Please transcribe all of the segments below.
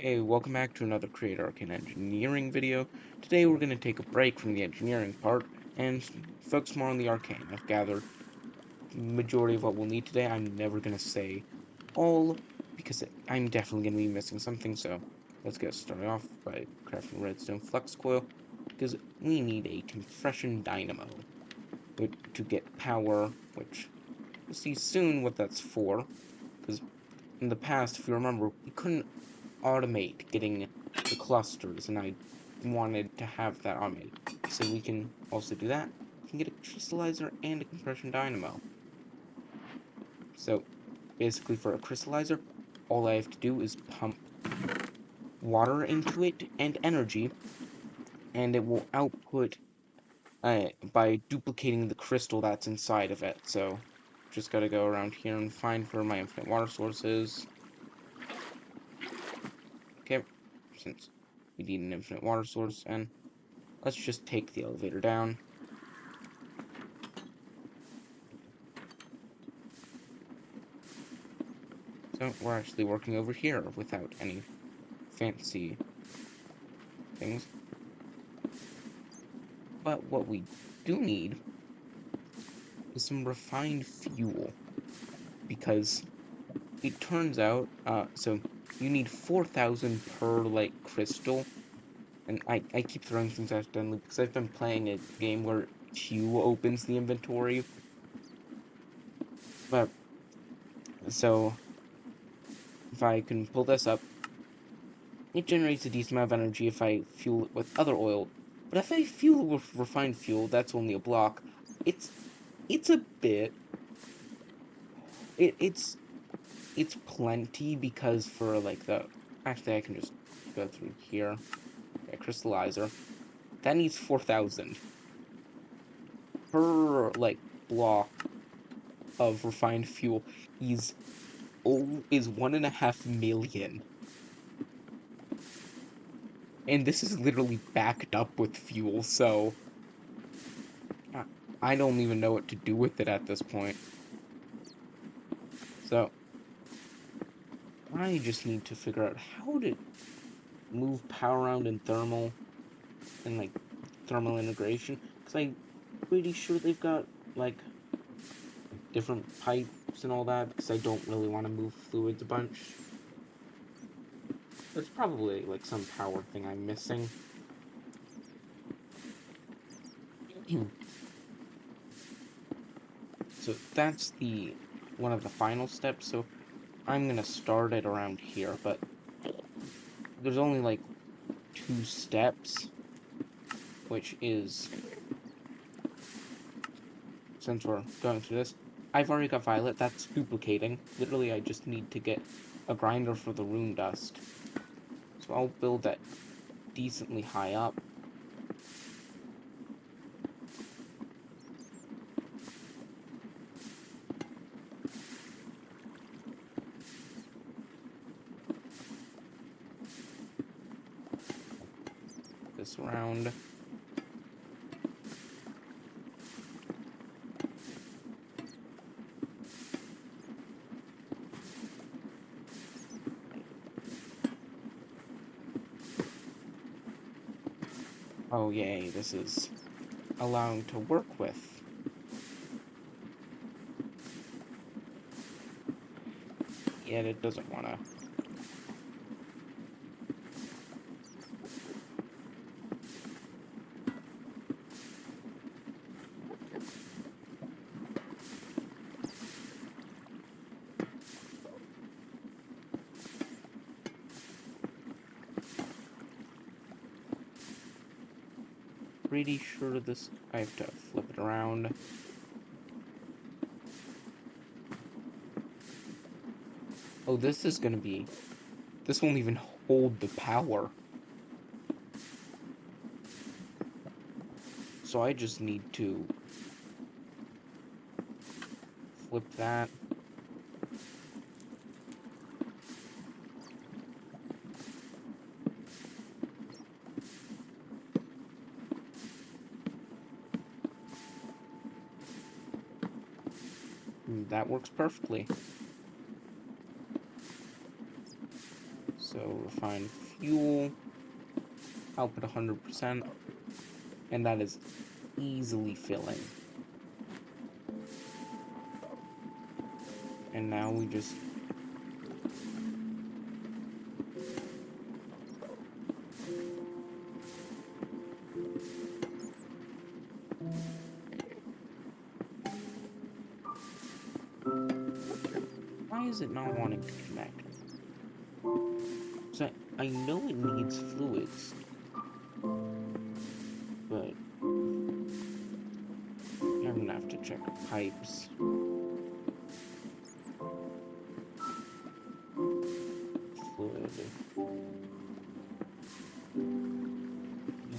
Hey, welcome back to another Create Arcane Engineering video. Today we're going to take a break from the engineering part and focus more on the arcane. I've gathered the majority of what we'll need today. I'm never going to say all, because I'm definitely going to be missing something, so let's get started off by crafting redstone flux coil, because we need a compression dynamo to get power, which we'll see soon what that's for, because in the past, if you remember, we couldn't automate getting the clusters, and I wanted to have that automated. So we can also do that. We can get a crystallizer and a compression dynamo. So basically for a crystallizer, all I have to do is pump water into it and energy, and it will output by duplicating the crystal that's inside of it. So just gotta go around here and find where my infinite water source is. Okay, since we need an infinite water source, and let's just take the elevator down. So we're actually working over here without any fancy things. But what we do need is some refined fuel, because it turns out, so you need 4,000 per, like, crystal, and I keep throwing things accidentally because I've been playing a game where Q opens the inventory. But, so, if I can pull this up, it generates a decent amount of energy if I fuel it with other oil. But if I fuel it with refined fuel, that's only a block. It's it's a bit. It's plenty, because for like the actually I can just go through here. A crystallizer that needs 4,000 per, like, block of refined fuel. Is 1.5 million, and this is literally backed up with fuel. So I I don't even know what to do with it at this point. So I just need to figure out how to move power around in thermal and, like, thermal integration, because I'm pretty sure they've got, like, different pipes and all that, because I don't really want to move fluids a bunch. There's probably, like, some power thing I'm missing. So that's one of the final steps, so I'm gonna start it around here, but there's only, like, 2 steps, which is, since we're going through this, I've already got violet, that's duplicating. Literally, I just need to get a grinder for the rune dust. So I'll build that decently high up. This round. Oh yay, this is allowing to work with. Yet it doesn't wanna. Pretty sure this, I have to flip it around. Oh, this is gonna be, this won't even hold the power. So I just need to flip that. That works perfectly. So go refine fuel, output 100%, and that is easily filling. And now we just why is it not wanting to connect? So I know it needs fluids, but I'm gonna have to check pipes. Fluid.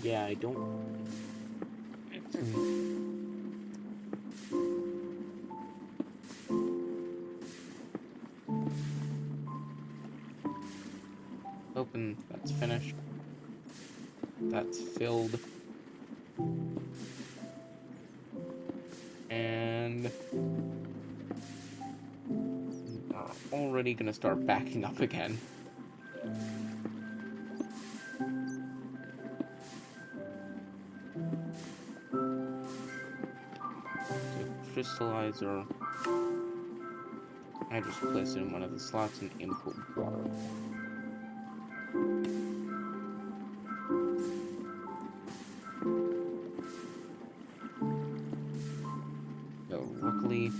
Yeah, I don't. Open. That's finished. That's filled. And already gonna start backing up again. So crystallizer. I just place it in one of the slots and input water. So luckily,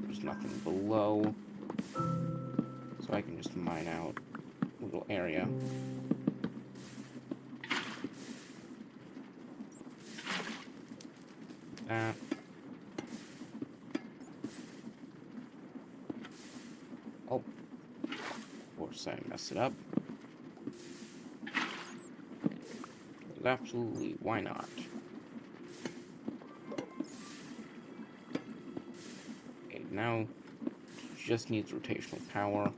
there's nothing below, so I can just mine out a little area. That. Oh, of course I messed it up. Absolutely, why not? Okay, now just needs rotational power.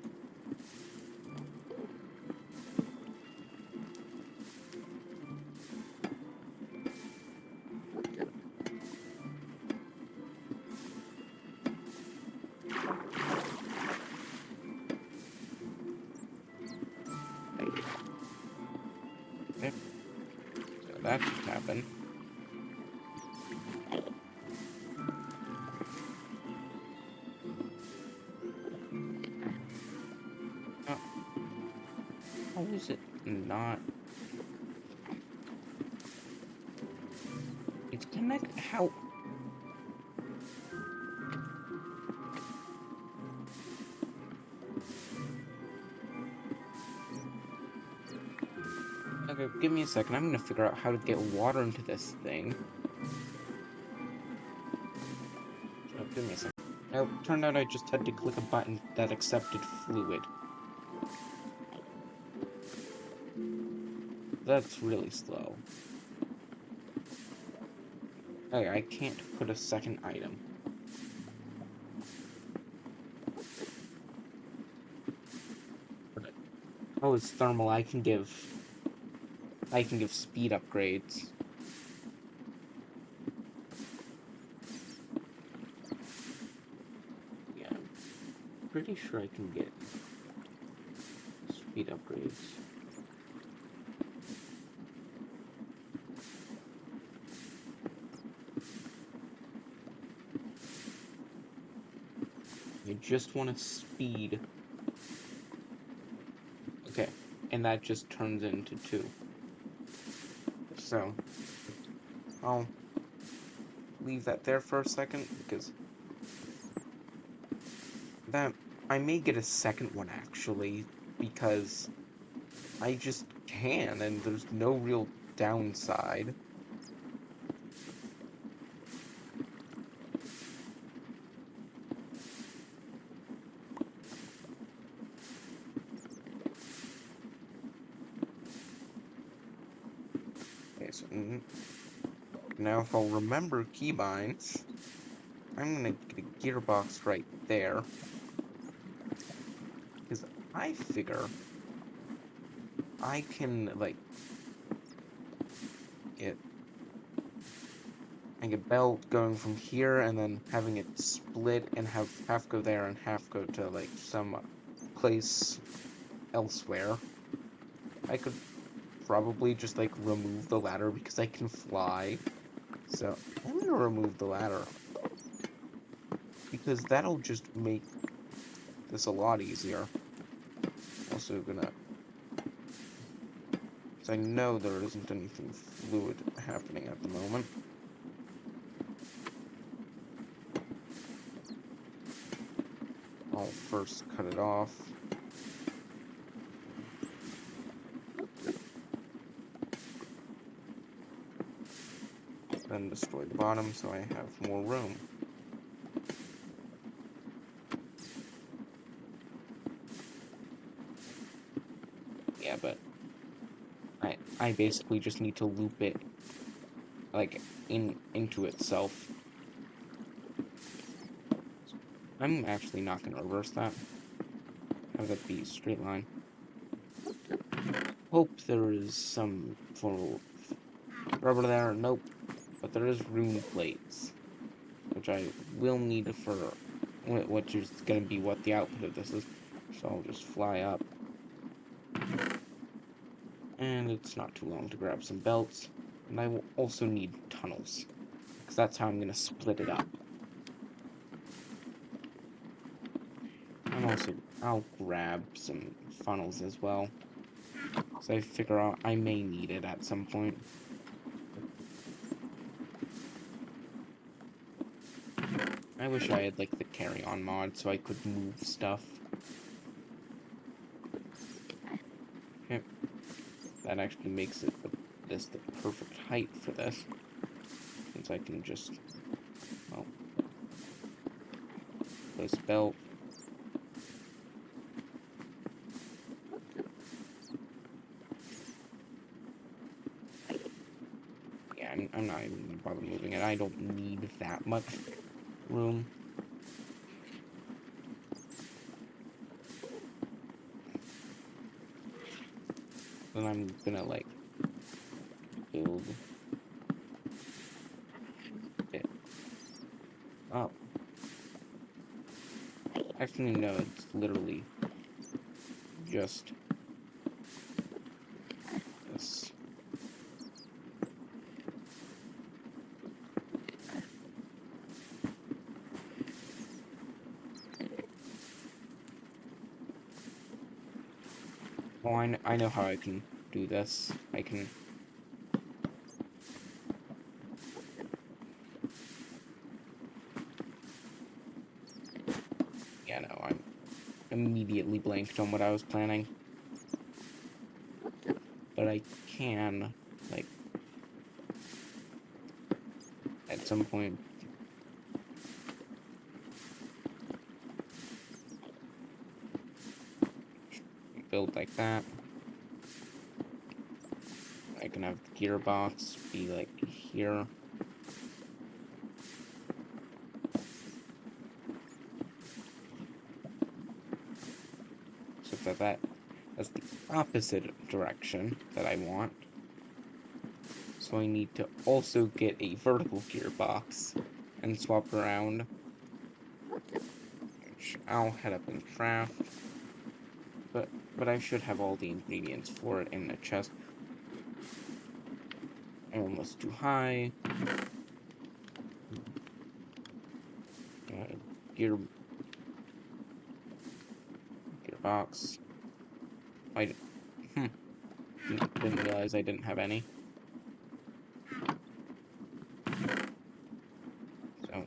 Okay, so that should happen. Oh, how is it not? It's connected. How? Okay, give me a second. I'm gonna figure out how to get water into this thing. Oh, give me a second. Oh, turned out I just had to click a button that accepted fluid. That's really slow. Okay, I can't put a second item. Oh, it's thermal. I can give speed upgrades. Yeah, I'm pretty sure I can get speed upgrades. I just want to speed. Okay, and that just turns into 2. So, I'll leave that there for a second, because that, I may get a second one, actually, because I just can, and there's no real downside. Okay, so now if I'll remember keybinds, I'm gonna get a gearbox right there, because I figure I can, like, get a belt going from here and then having it split and have half go there and half go to, like, some place elsewhere. I could probably just, like, remove the ladder because I can fly. So, I'm gonna remove the ladder. Because that'll just make this a lot easier. Also gonna... So I know there isn't anything fluid happening at the moment. I'll first cut it off. Then destroy the bottom so I have more room. Yeah, but I basically just need to loop it like into itself. I'm actually not gonna reverse that. Have that be a straight line. Hope there is some form of rubber there. Nope. But there is rune plates, which I will need for which is gonna be what the output of this is. So I'll just fly up. And it's not too long to grab some belts. And I will also need tunnels, because that's how I'm going to split it up. I'll grab some funnels as well, because I figure out I may need it at some point. I wish I had, like, the carry-on mod so I could move stuff. Okay. That actually makes it the perfect height for this, since I can just, well, place a belt. Yeah, I'm not even gonna bother moving it. I don't need that much room. Then I'm gonna, like, build it up. Actually, no, it's literally just this. Oh, I know how I can do this. I can... Yeah, no, I'm immediately blanked on what I was planning. But I can, like, at some point, build like that. I can have the gearbox be, like, here. So that's the opposite direction that I want. So I need to also get a vertical gearbox and swap around, which I'll head up and craft. But I should have all the ingredients for it in the chest. Almost too high. Gearbox. Didn't realize I didn't have any. So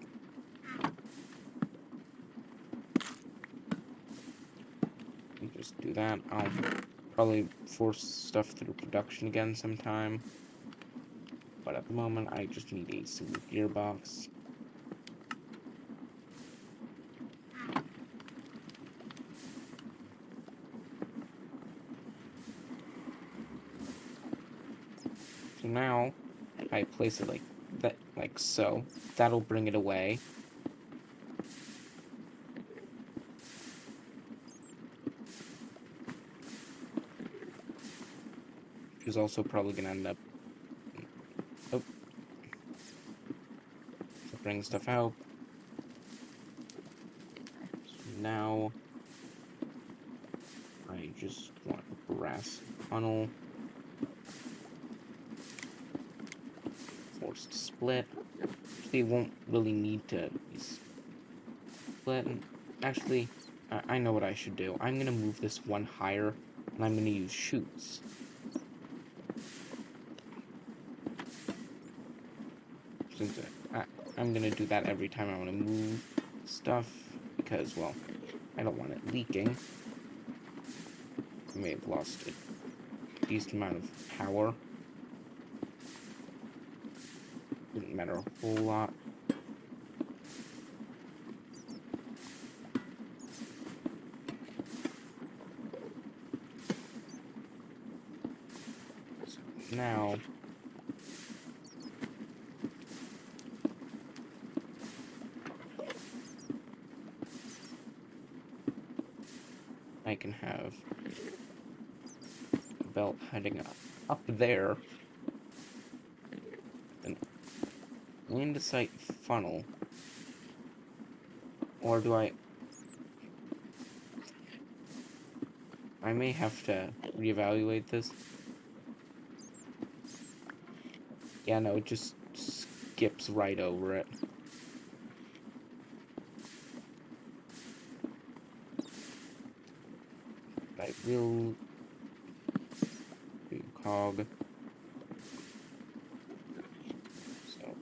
we just do that. I'll probably force stuff through production again sometime. But at the moment, I just need a single gearbox. So now, I place it like that, like so. That'll bring it away. Which is also probably gonna end up... Oh. So bring stuff out. So now, I just want brass tunnel. Forced split. They won't really need to be split. Actually, I know what I should do. I'm gonna move this one higher, and I'm gonna use chutes. Since I'm gonna do that every time I want to move stuff, because, well, I don't want it leaking. I may have lost a decent amount of power. Didn't matter a whole lot. So now I can have a belt heading up there, an andesite funnel, or do I may have to reevaluate this. Yeah, no, it just skips right over it. I will do cog. So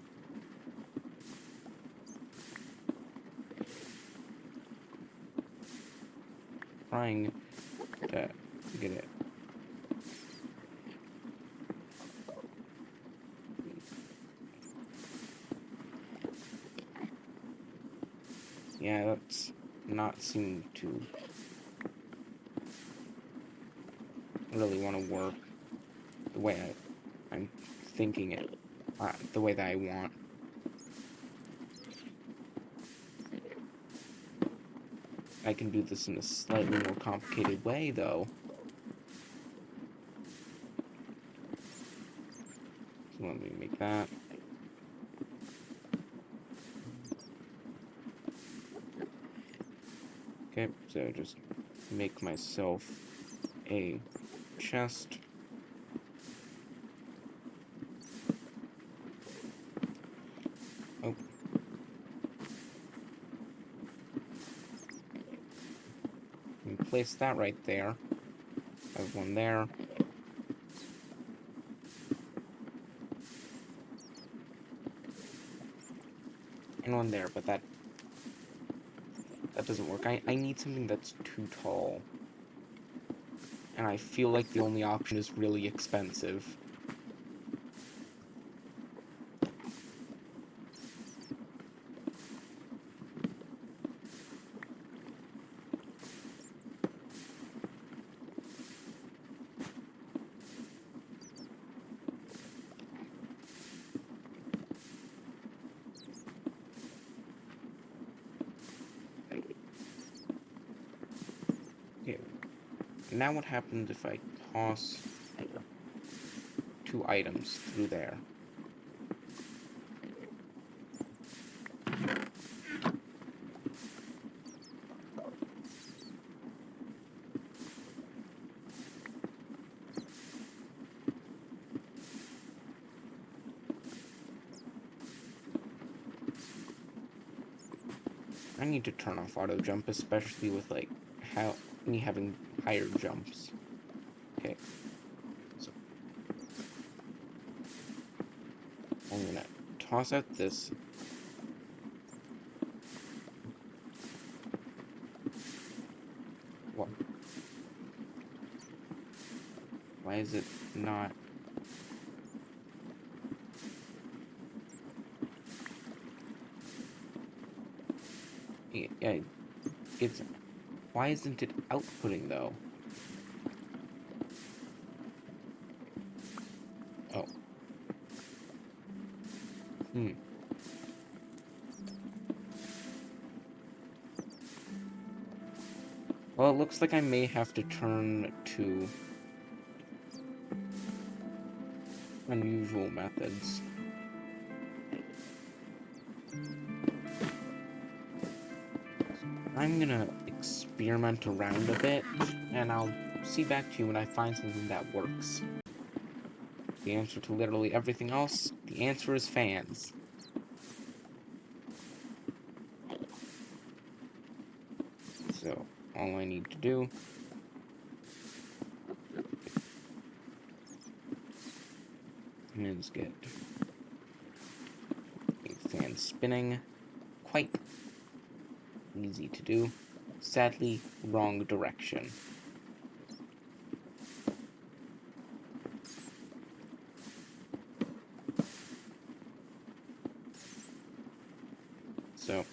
trying to get it. Yeah, that's not seeming to really want to work the way I'm thinking it, the way that I want. I can do this in a slightly more complicated way, though. So let me make that. Okay, so just make myself a chest. Oh. And place that right there. I have one there. And one there, but that doesn't work. I need something that's too tall. And I feel like the only option is really expensive. Okay. Now what happens if I toss 2 items through there? I need to turn off auto jump, especially with like me having higher jumps. Okay. So I'm gonna toss out this. What? Why is it not? Yeah, it's. Why isn't it outputting though? Oh. Well, it looks like I may have to turn to unusual methods. I'm gonna experiment around a bit, and I'll see back to you when I find something that works. The answer to literally everything else, the answer is fans. So, all I need to do is get a fan spinning. Quite easy to do. Sadly, wrong direction. So,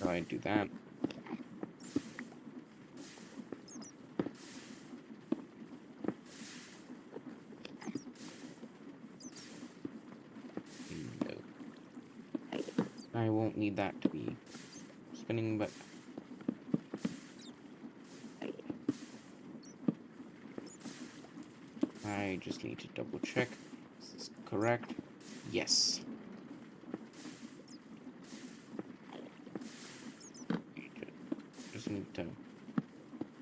I do that. No. I won't need that to be spinning, but I just need to double check. Is this correct? Yes. Just need to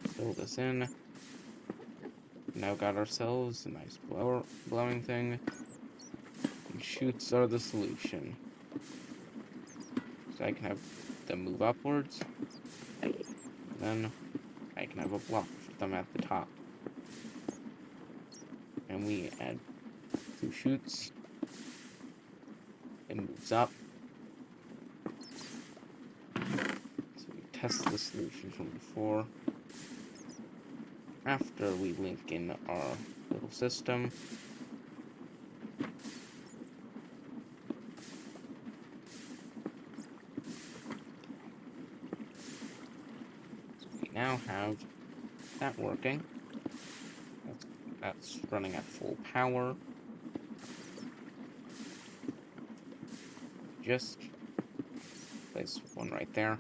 fill this in. Now got ourselves a nice blowing thing. And shoots are the solution. So I can have them move upwards. And then I can have a block for them at the top. And we add 2 shoots. It moves up. So we test the solution from before. After we link in our little system. So we now have that working. That's running at full power. Just place one right there.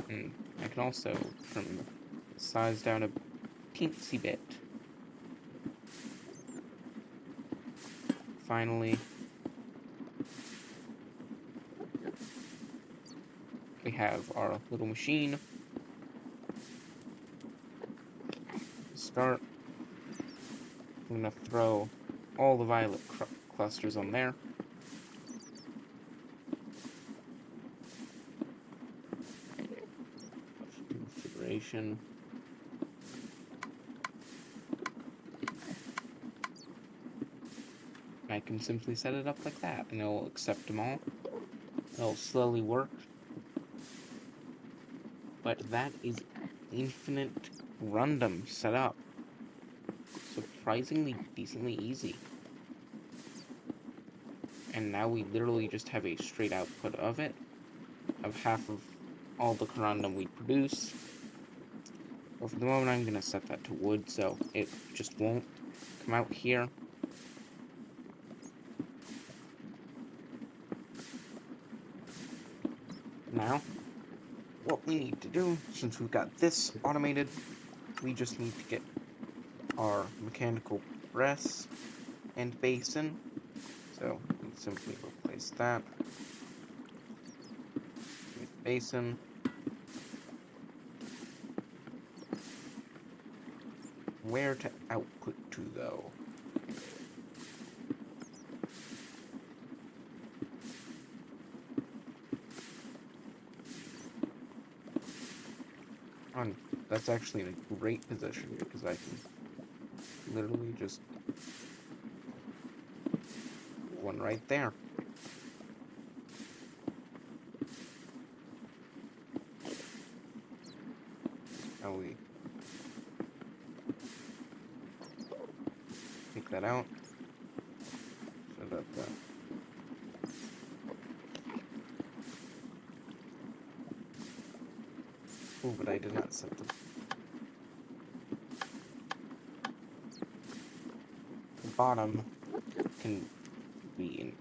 And I can also trim the size down a teensy bit. Finally, we have our little machine. Start. I'm gonna throw all the violet clusters on there. Configuration. I can simply set it up like that, and it'll accept them all. It'll slowly work. But that is infinite random setup. Surprisingly decently easy. And now we literally just have a straight output of it, of half of all the corundum we produce. But for the moment I'm gonna set that to wood, so it just won't come out here. Now, what we need to do, since we've got this automated, we just need to get our mechanical press and basin. So we simply replace that with basin. Where to output to, though? That's actually in a great position because I can literally just one right there. Now we take that out so that oh, but I did not set the bottom can be an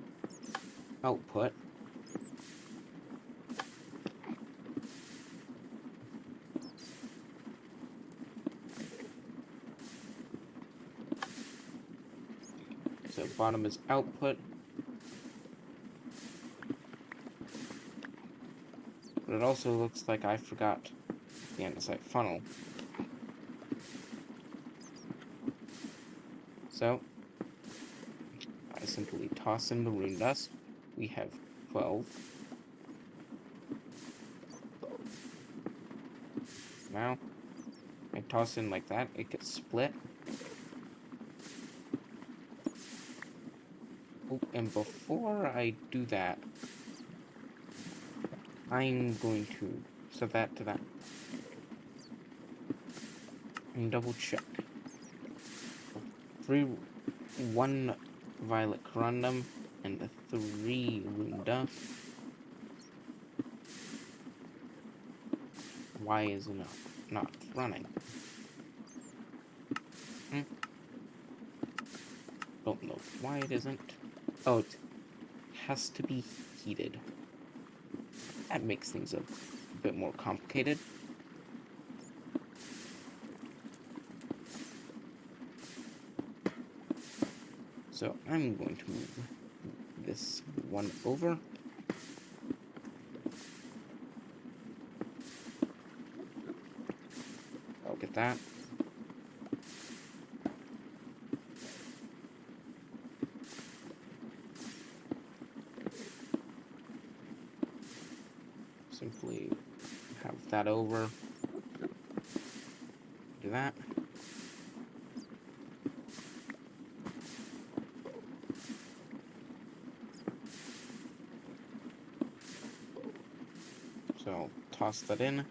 output. so bottom is output. But it also looks like I forgot the andesite funnel. So, I simply toss in the rune dust. We have 12. Now, I toss in like that, it gets split. Oh, and before I do that, I'm going to set that to that. And double check. 1 violet corundum and 3 rune dust. Why is it not running? Don't know why it isn't. Oh, it has to be heated. That makes things a bit more complicated. So I'm going to move this one over. I'll get that. Simply have that over. Do that. So I'll toss that in.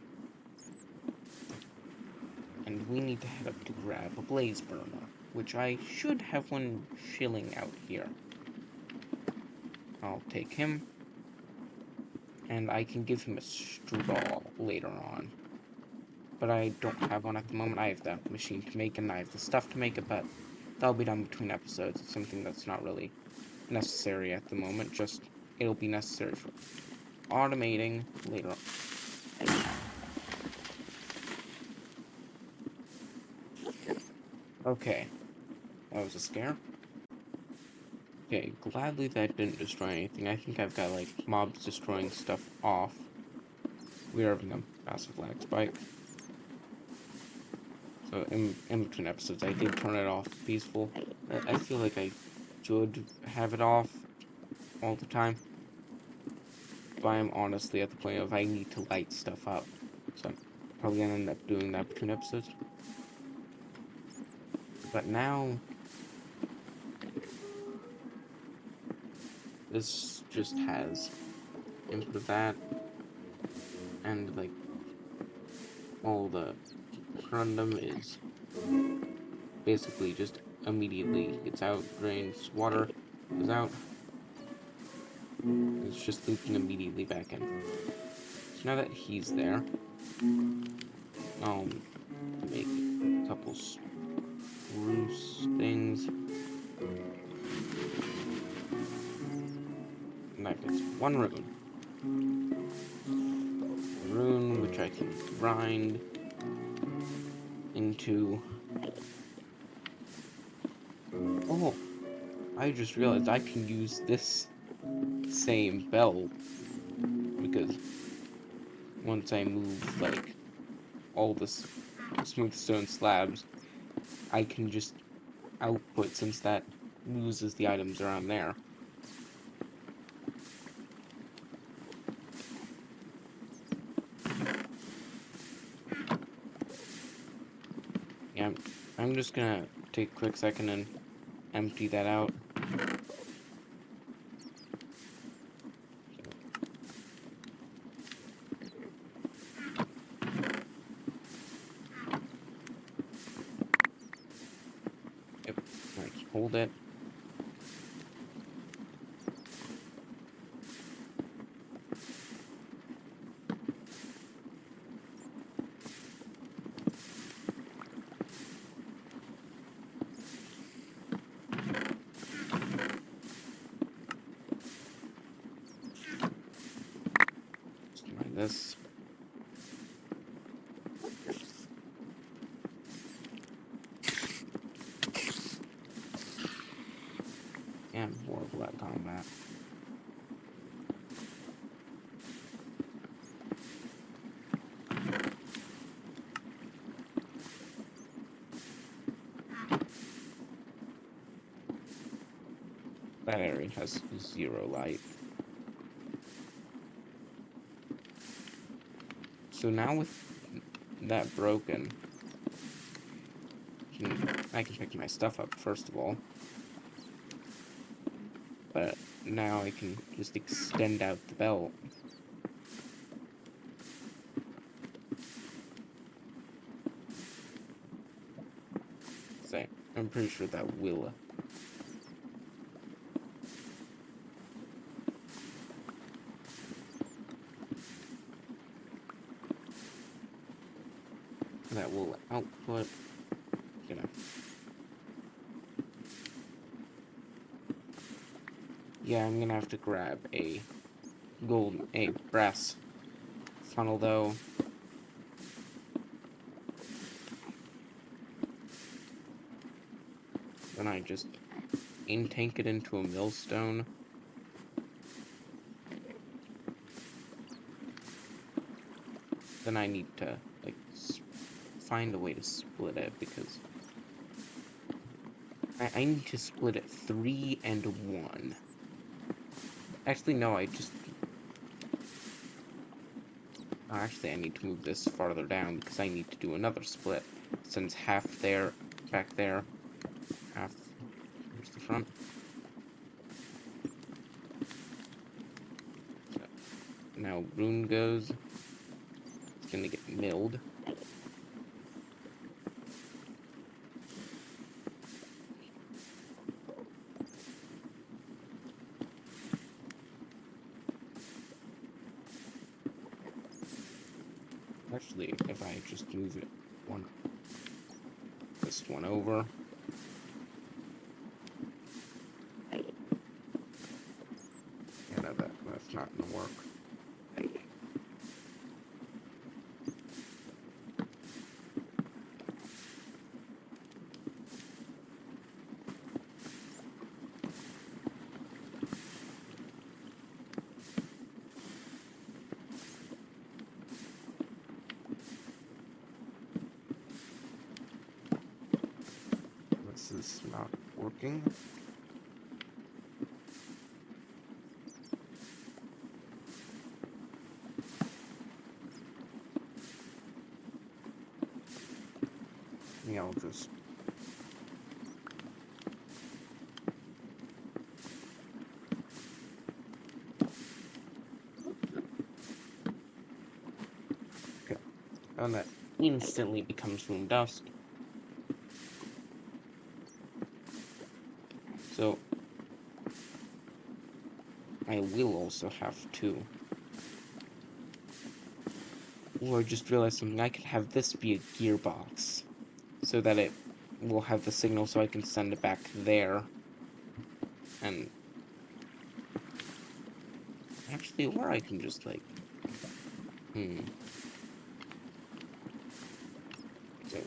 And we need to head up to grab a blaze burner, which I should have one chilling out here. I'll take him. And I can give him a straw later on. But I don't have one at the moment. I have the machine to make it, and I have the stuff to make it, but that'll be done between episodes. It's something that's not really necessary at the moment, just it'll be necessary for automating later on. Okay, that was a scare. Okay, gladly that didn't destroy anything. I think I've got, like, mobs destroying stuff off. We are having a massive lag spike. So, in between episodes, I did turn it off peaceful. I feel like I should have it off all the time. But I'm honestly at the point of I need to light stuff up. So, I'm probably gonna end up doing that between episodes. But now, this just has input of that, and, like, all the corundum is basically just immediately gets out, drains, water goes out. It's just looping immediately back in. So now that he's there, I'll make a couple spruce things. And that gets 1 rune. A rune which I can grind into... Oh, I just realized I can use this same bell, because once I move, like, all this smooth stone slabs, I can just output, since that loses the items around there. Yeah, I'm just gonna take a quick second and empty that out. Yep, right, hold it. This. am horrible at combat. That area has 0 light. So now with that broken, I can pick my stuff up first of all. But now I can just extend out the belt. So I'm pretty sure that will output, you know. Yeah, I'm gonna have to grab a brass funnel though. Then I just tank it into a millstone. Then I need to like find a way to split it because I need to split it 3 and 1. Actually, no, actually, I need to move this farther down because I need to do another split. Since half there, back there, half, here's the front. So, now rune goes. It's gonna get milled. Actually, if I just move it this one over. Yeah, no, that's not gonna work. This is not working. Yeah, I'll just okay. And that instantly becomes rune dust. So I will also have to. Or I just realized something. I could have this be a gearbox, so that it will have the signal, so I can send it back there. And actually, or I can just like, So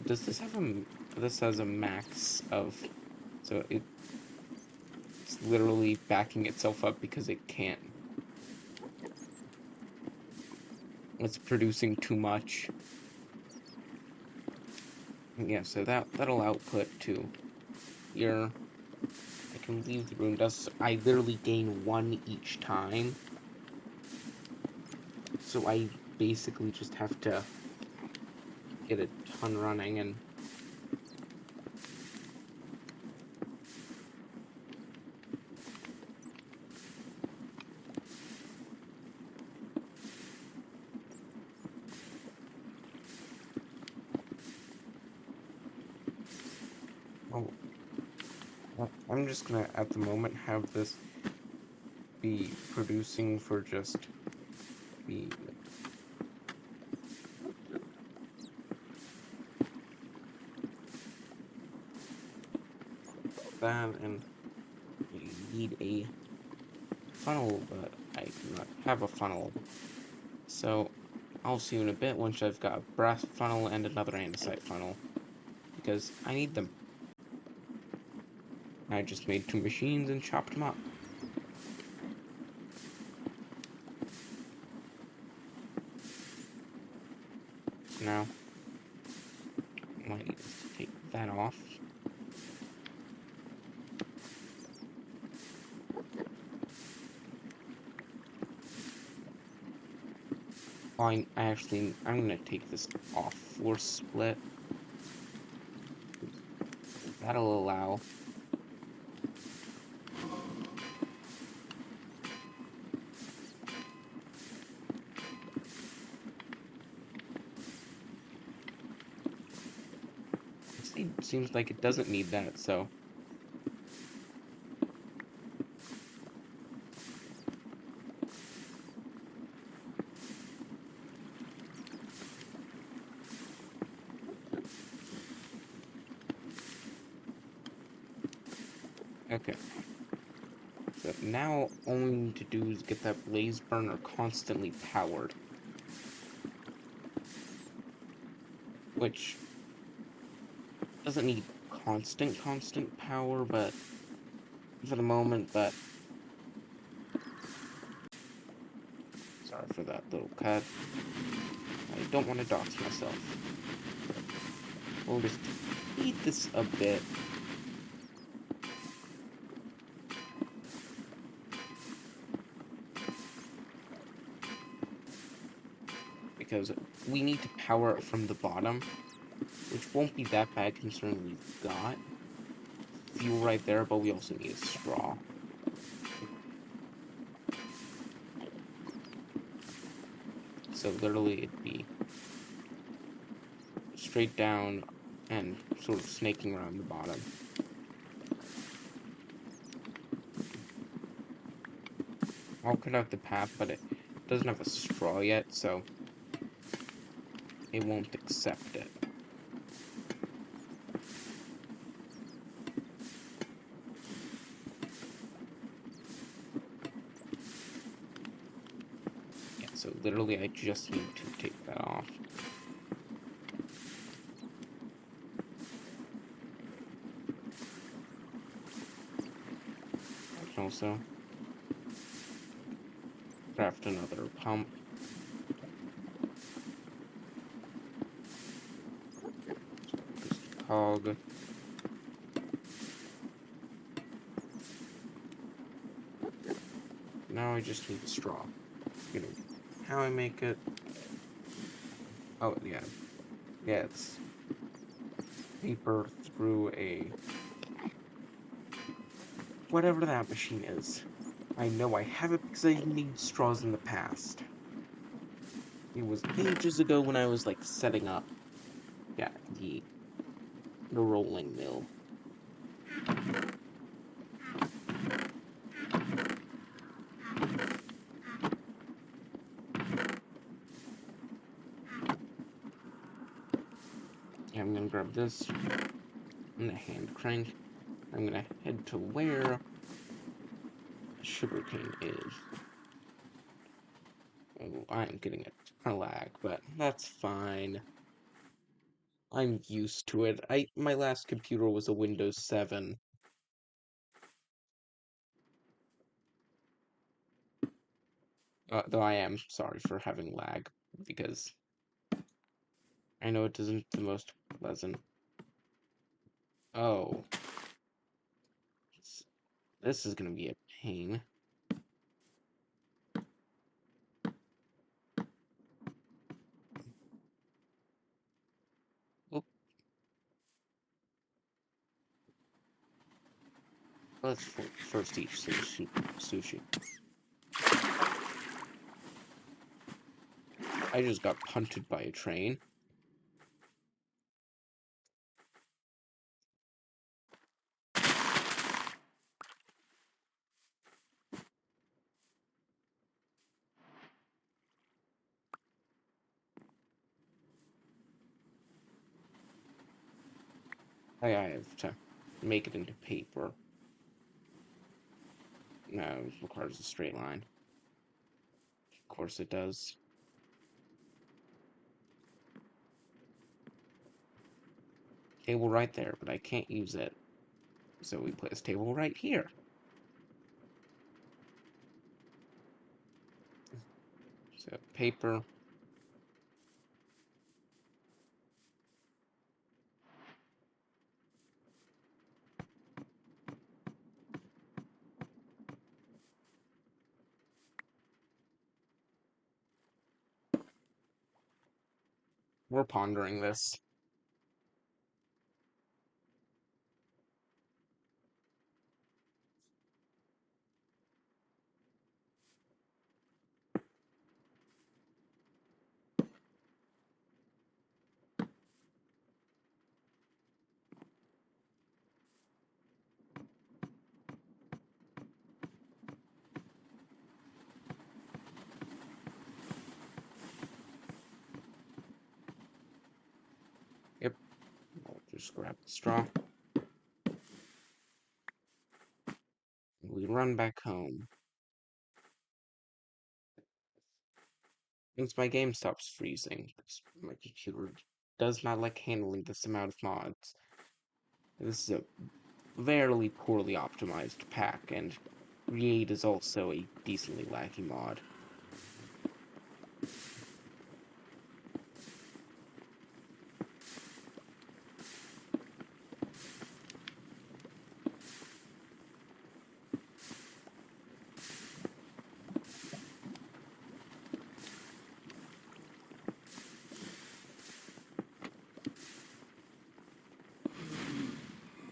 does this have a? This has a max of, so it's literally backing itself up because it can't. It's producing too much. Yeah, so that'll output to here. I can leave the rune dust. I literally gain 1 each time. So I basically just have to get a ton running and I'm just gonna at the moment have this be producing for just the that, and you need a funnel, but I do not have a funnel. So I'll see you in a bit once I've got a brass funnel and another andesite funnel, because I need them. I just made two machines and chopped them up. Now, all I need is to take that off. I'm gonna take this off for split. That'll allow it seems like it doesn't need that, so okay. So now all we need to do is get that blaze burner constantly powered. Which doesn't need constant power, but for the moment, but sorry for that little cut. I don't want to dox myself. We'll just eat this a bit. Because we need to power it from the bottom, which won't be that bad considering we've got fuel right there, but we also need a straw. So literally it'd be straight down and sort of snaking around the bottom. I'll cut out the path, but it doesn't have a straw yet, so it won't accept it. Yeah, so literally I just need to take that off. I can also craft another pump. Just cog. Now I just need straw. You know how I make it. Oh yeah. Yeah, it's paper through a whatever that machine is. I know I have it because I made straws in the past. It was ages ago when I was like setting up, yeah, the rolling mill. Yeah, I'm gonna grab this and the hand crank. I'm gonna head to where the sugarcane is. Oh, I'm getting a ton of lag, but that's fine. I'm used to it. My last computer was a Windows 7. Though I am sorry for having lag, because I know it isn't the most pleasant. Oh. This is gonna be a pain. Oop. Let's first eat sushi. I just got punted by a train. I have to make it into paper. No, it requires a straight line. Of course it does. Table right there, but I can't use it. So we place table right here. So paper. We're pondering this. Yep. I'll just grab the straw. We run back home. Once my game stops freezing, because my computer does not like handling this amount of mods. This is a very poorly optimized pack, and Create is also a decently laggy mod.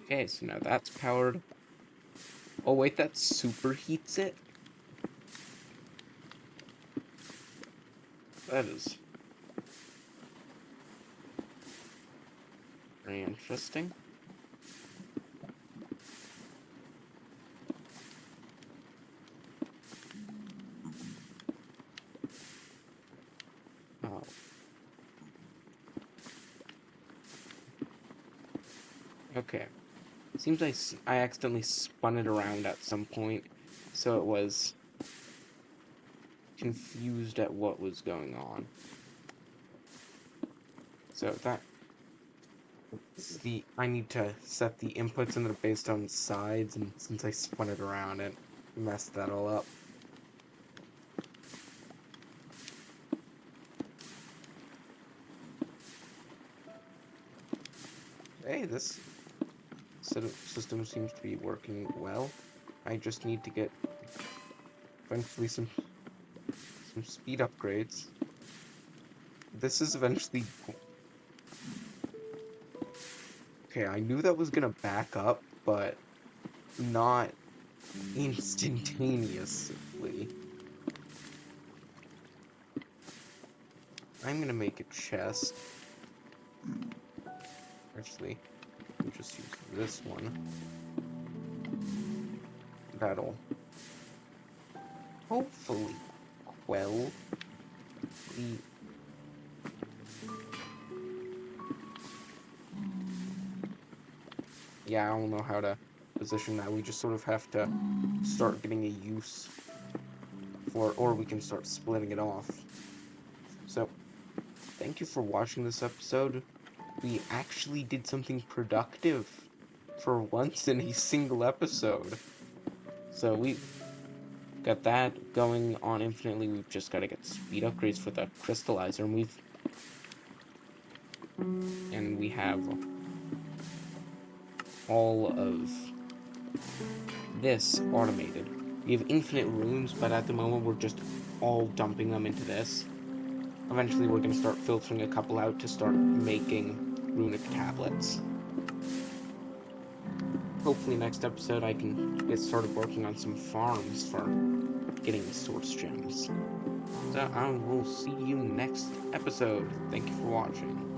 Okay, so now that's powered. Oh wait, that superheats it? That is very interesting. Oh. Okay. Seems I accidentally spun it around at some point, so it was confused at what was going on. So I need to set the inputs and they're based on sides, and since I spun it around, it messed that all up. Hey, this system seems to be working well. I just need to get eventually some speed upgrades. This is eventually... Okay, I knew that was gonna back up, but not instantaneously. I'm gonna make a chest. Actually, we'll just use this one. That'll hopefully quell the... Yeah, I don't know how to position that. We just sort of have to start getting a use for it, or we can start splitting it off. So, thank you for watching this episode. We actually did something productive for once in a single episode. So we got that going on infinitely. We've just got to get speed upgrades for the crystallizer, and we have all of this automated. We have infinite rooms, but at the moment we're just all dumping them into this. Eventually we're going to start filtering a couple out to start making runic tablets. Hopefully next episode I can get started working on some farms for getting source gems. So I will see you next episode. Thank you for watching.